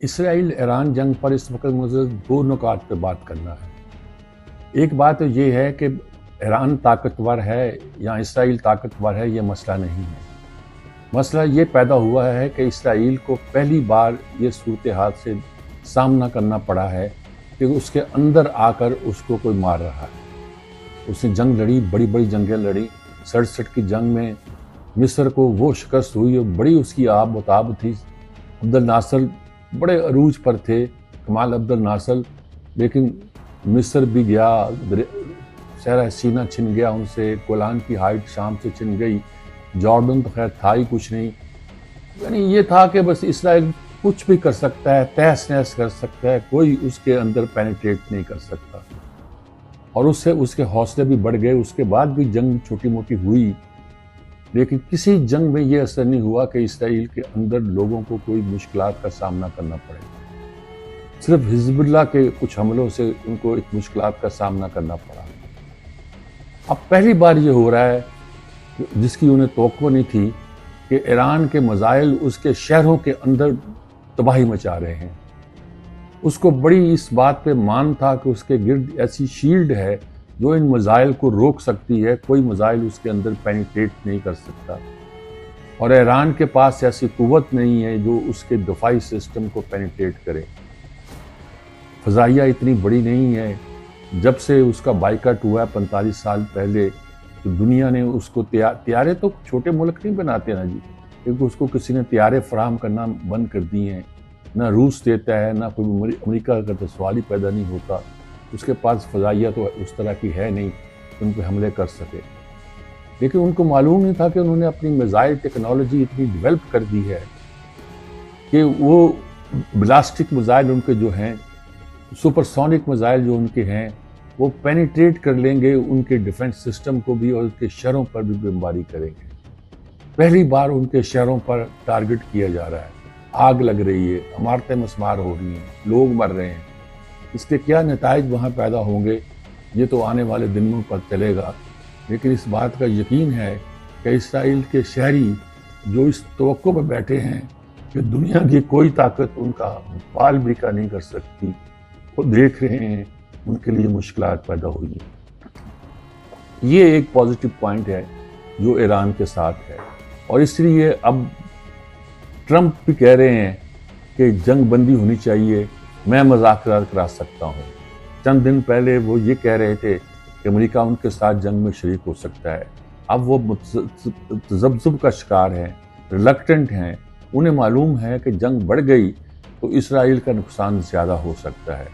Israel Iran जंग पर इस वक्त मुझे दो नुकात पे बात करना है। एक बात तो ये है कि ईरान ताकतवर है या इसराइल ताकतवर है, ये मसला नहीं है। मसला ये पैदा हुआ है कि इसराइल को पहली बार ये सूरत हाल से सामना करना पड़ा है कि उसके अंदर आकर उसको कोई मार रहा है। उसने जंग लड़ी, बड़ी बड़ी जंगें लड़ी। 67 की जंग में मिस्र को वो शिकस्त हुई और बड़ी उसकी आब वताब थी। अब्दुल नासर बड़े अरूज पर थे, कमाल अब्दुल नासर, लेकिन मिस्र भी गया, सहरा सीना छिन गया उनसे, गोलान की हाइट शाम से छिन गई, जॉर्डन तो खैर था ही कुछ नहीं। यानी ये था कि बस इसराइल कुछ भी कर सकता है, तहस नहस कर सकता है, कोई उसके अंदर पेनिट्रेट नहीं कर सकता। और उससे उसके हौसले भी बढ़ गए। उसके बाद भी जंग छोटी मोटी हुई, लेकिन किसी जंग में ये असर नहीं हुआ कि इसराइल के अंदर लोगों को कोई मुश्किलात का सामना करना पड़े। सिर्फ हिजबुल्लाह के कुछ हमलों से उनको एक मुश्किलात का सामना करना पड़ा। अब पहली बार ये हो रहा है जिसकी उन्हें तवक्को नहीं थी कि ईरान के मज़ाइल उसके शहरों के अंदर तबाही मचा रहे हैं। उसको बड़ी इस बात पे मान था कि उसके गिर्द ऐसी शील्ड है जो इन मज़ाइल को रोक सकती है, कोई मज़ाइल उसके अंदर पेनिट्रेट नहीं कर सकता। और ईरान के पास ऐसी कुव्वत नहीं है जो उसके दफाई सिस्टम को पेनिट्रेट करे। फ़ज़ाइया इतनी बड़ी नहीं है। जब से उसका बाइकाट हुआ है 45 साल पहले, तो दुनिया ने उसको तैयारे तो छोटे मुल्क नहीं बनाते ना जी, क्योंकि उसको किसी ने तैयारे फराहम करना बंद कर दिए हैं। ना रूस देता है, ना कोई अमेरिका का, तो सवाल ही पैदा नहीं होता। उसके पास फ़ज़ाइया तो उस तरह की है नहीं कि उन पर हमले कर सके। लेकिन उनको मालूम नहीं था कि उन्होंने अपनी मिसाइल टेक्नोलॉजी इतनी डेवलप कर दी है कि वो ब्लास्टिक मिसाइल उनके जो हैं, सुपरसोनिक मिसाइल जो उनके हैं, वो पेनिट्रेट कर लेंगे उनके डिफेंस सिस्टम को भी और उनके शहरों पर भी बमबारी करेंगे। पहली बार उनके शहरों पर टारगेट किया जा रहा है, आग लग रही है, इमारतें मस्मार हो रही हैं, लोग मर रहे हैं। इसके क्या नताइज वहाँ पैदा होंगे ये तो आने वाले दिनों पर चलेगा। लेकिन इस बात का यकीन है कि इसराइल के शहरी जो इस तवक्को पर बैठे हैं कि दुनिया की कोई ताकत उनका बाल बिका नहीं कर सकती, वो देख रहे हैं उनके लिए मुश्किलात पैदा हुई हैं। ये एक पॉजिटिव पॉइंट है जो ईरान के साथ है। और इसलिए अब ट्रंप भी कह रहे हैं कि जंग बंदी होनी चाहिए, मैं मुज़ाकरात करा सकता हूँ। चंद दिन पहले वो ये कह रहे थे कि अमेरिका उनके साथ जंग में शरीक हो सकता है। अब वो तज़ब्ज़ुब का शिकार हैं, रिलक्टेंट हैं। उन्हें मालूम है कि जंग बढ़ गई तो इसराइल का नुकसान ज़्यादा हो सकता है।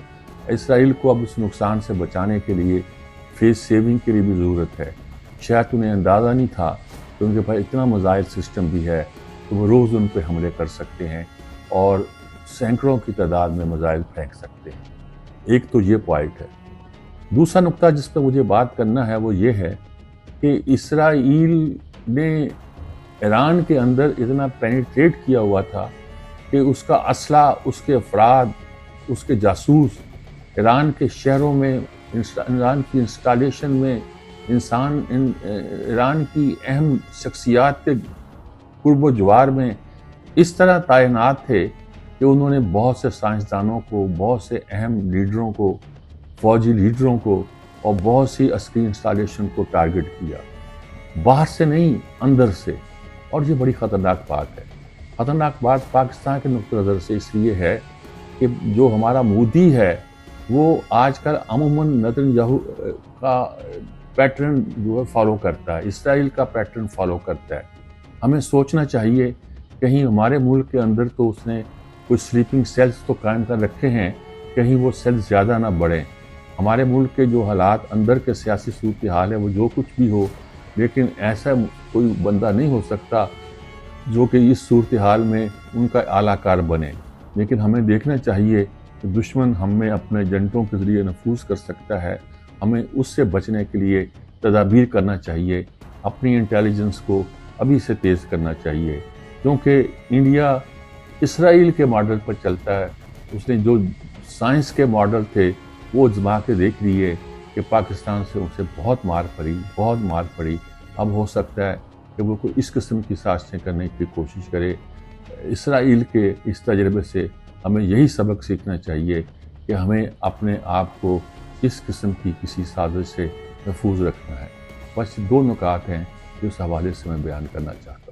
इसराइल को अब उस नुकसान से बचाने के लिए फेस सेविंग के लिए भी ज़रूरत है। शायद उन्हें अंदाज़ा नहीं था कि उनके पास इतना मिसाइल सिस्टम भी है तो वो रोज़ उन पर हमले कर सकते हैं और सैकड़ों की तादाद में मिसाइल फेंक सकते हैं। एक तो ये पॉइंट है। दूसरा नुक्ता जिस पर मुझे बात करना है वो ये है कि इसराइल ने ईरान के अंदर इतना पेनिट्रेट किया हुआ था कि उसका असला, उसके अफराद, उसके जासूस ईरान के शहरों में, ईरान की इंस्टॉलेशन में, ईरान की अहम शख्सियात के कुर्ब जवार में इस तरह तैनात थे कि उन्होंने बहुत से साइंसदानों को, बहुत से अहम लीडरों को, फौजी लीडरों को और बहुत सी अस्करी इंस्टॉलेशन को टारगेट किया। बाहर से नहीं, अंदर से। और ये बड़ी ख़तरनाक बात है। ख़तरनाक बात पाकिस्तान के नुक्ते नज़र से इसलिए है कि जो हमारा मोदी है वो आजकल अमूमन नेतन्याहू का पैटर्न जो है फॉलो करता है, इसराइल का पैटर्न फॉलो करता है। हमें सोचना चाहिए कहीं हमारे मुल्क के अंदर तो उसने कुछ स्लीपिंग सेल्स तो कायम कर रखे हैं, कहीं वो सेल्स ज़्यादा ना बढ़ें। हमारे मुल्क के जो हालात, अंदर के सियासी सूरत हाल है, वो जो कुछ भी हो, लेकिन ऐसा कोई बंदा नहीं हो सकता जो कि इस सूरत हाल में उनका आलाकार बने। लेकिन हमें देखना चाहिए कि दुश्मन हमें अपने एजेंटों के ज़रिए नफूज कर सकता है। हमें उससे बचने के लिए तदाबीर करना चाहिए, अपनी इंटेलिजेंस को अभी से तेज़ करना चाहिए, क्योंकि इंडिया इसराइल के मॉडल पर चलता है। उसने जो साइंस के मॉडल थे वो आजमा के देख लिए कि पाकिस्तान से उसे बहुत मार पड़ी। अब हो सकता है कि वो कोई इस किस्म की साजिशें करने की कोशिश करे। इसराइल के इस तजर्बे से ہمیں یہی سبق سیکھنا چاہیے کہ ہمیں اپنے آپ کو اس قسم کی کسی سازش سے محفوظ رکھنا ہے۔ بس 2 نکات ہیں جو اس حوالے سے میں بیان کرنا چاہتا ہوں۔